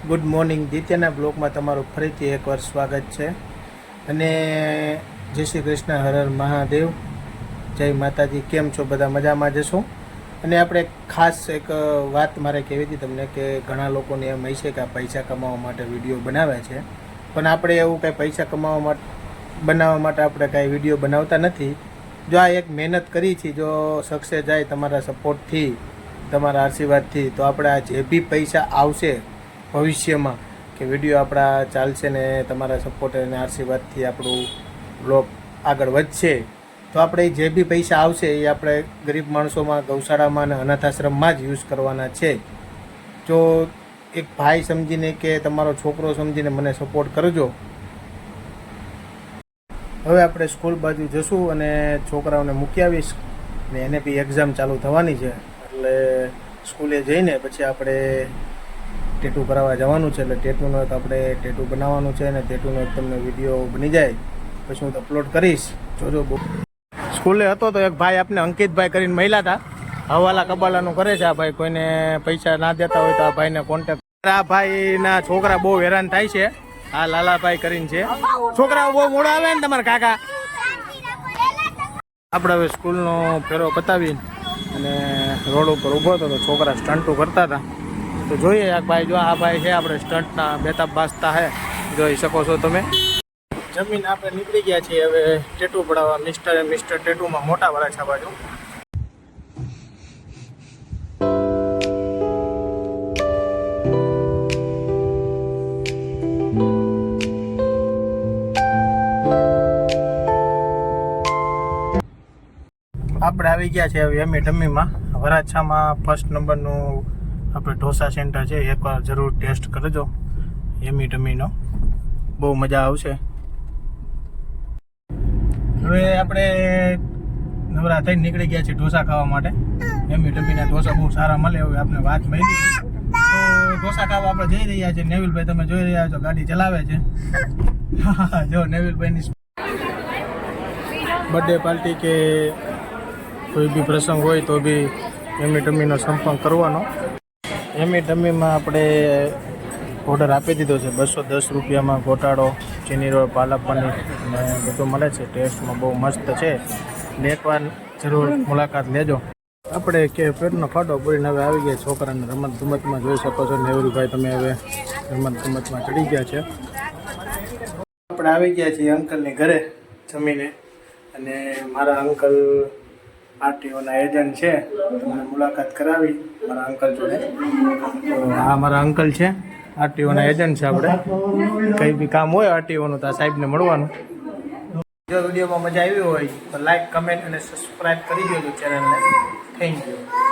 Good morning. દિત્યના બ્લોગમાં તમારું ફરીથી એકવાર સ્વાગત છે. અને જય શ્રી કૃષ્ણ, હર હર મહાદેવ, જય માતાજી. કેમ છો બધા? મજામાં જશો? અને આપણે ખાસ એક વાત મારે કહેવી હતી તમને કે ઘણા લોકોને એમ હોય છે કે આ પૈસા કમાવા માટે વિડીયો બનાવે છે, પણ આપણે એવું કાંઈ પૈસા બનાવવા માટે આપણે કાંઈ વિડીયો બનાવતા નથી. જો આ એક મહેનત કરી છે, જો સક્સેસ જાય તમારા સપોર્ટથી, તમારા આશીર્વાદથી, તો આપણે આ જે બી પૈસા આવશે ભવિષ્યમાં કે વિડીયો આપણા ચાલશે ને તમારા સપોર્ટ અને આશીર્વાદથી આપણું બ્લોગ આગળ વધશે, તો આપણે જે બી પૈસા આવશે એ આપણે ગરીબ માણસોમાં, ગૌશાળામાં અને અનાથ આશ્રમમાં જ યુઝ કરવાના છે. જો એક ભાઈ સમજીને કે તમારો છોકરો સમજીને મને સપોર્ટ કરજો. હવે આપણે સ્કૂલ બાજુ જશું અને છોકરાઓને મૂકી આવીશ ને એને બી એક્ઝામ ચાલુ થવાની છે, એટલે સ્કૂલે જઈને પછી આપણે ટેટુ કરાવવા જવાનું છે. એટલે ટેટુનો એક આપણે ટેટુ બનાવવાનું છે અને ટેટુનો એક તમને વિડીયો બની જાય પછી હું અપલોડ કરીશ, જોજો. સ્કૂલે હતો તો એક ભાઈ આપણે અંકિતભાઈ કરીને મહિલા હતા, હવાલા કબાલાનું કરે છે આ ભાઈ. કોઈને પૈસા ના દેતા હોય તો આ ભાઈને કોન્ટેક્ટ. આ ભાઈના છોકરા બહુ હેરાન થાય છે. આ લાલાભાઈ કરીને છે. છોકરાઓ બહુ મોડા આવે ને તમારા કાકા. આપણે હવે સ્કૂલનો ફેરો પતાવી અને રોડ ઉપર ઊભો હતો તો છોકરા સ્ટન્ટો કરતા હતા. તો જોઈએ આ ભાઈ, જો આ ભાઈ છે આપણે સ્ટન્ટના બેતાબ બાસતા હે, જોઈ શકો છો તમે. જમીન આપણે નીકળી ગયા છીએ હવે ટેટુ પડાવવા મિસ્ટર ટેટુમાં મોટા વરાછા બાજુ. આપણે આવી ગયા છે હવે એમએ વરાછામાં. ફર્સ્ટ નંબરનું આપણે ઢોસા સેન્ટર છે, એકવાર જરૂર ટેસ્ટ કરજો એમનો, બહુ મજા આવશે. હવે આપણે નવરા થઈને નીકળી ગયા છીએ ઢોસા ખાવા માટે. એમના ઢોસા બહુ સારા મળે, હવે આપણે વાત મળી તો ઢોસા ખાવા આપણે જઈ રહ્યા છીએ. નેવિલભાઈ તમે જોઈ રહ્યા છો ગાડી ચલાવે છે. જો નેવિલભાઈની બર્થડે પાર્ટી કે કોઈ બી પ્રસંગ હોય તો બી એમનો સંપર્ક કરવાનો. એમમાં આપણે ઓર્ડર આપી દીધો છે. 210 રૂપિયામાં ગોટાળો, ચીની રોલ, પાલક પનીર અને બધું મળે છે. ટેસ્ટમાં બહુ મસ્ત છે, એટલે એકવાર જરૂર મુલાકાત લેજો. આપણે કે પેટનો ફાટો પૂરીને હવે આવી ગયા છોકરાને રમત ગમતમાં. જોઈ શકો છો નેહરુભાઈ તમે હવે રમત ગમતમાં ચડી ગયા છે. આપણે આવી ગયા છીએ અંકલની ઘરે જમીને, અને મારા અંકલ આરટીઓના એજન્ટ છે, તમને મુલાકાત કરાવી મારા અંકલ જોડે. તો આ મારા અંકલ છે, આરટીઓના એજન્ટ છે. આપણે કંઈ બી કામ હોય આરટીઓનું તો આ સાહેબને મળવાનું. જો વિડીયોમાં મજા આવી હોય તો લાઈક, કમેન્ટ અને સબસ્ક્રાઈબ કરી દેજો ચેનલને. Thank you.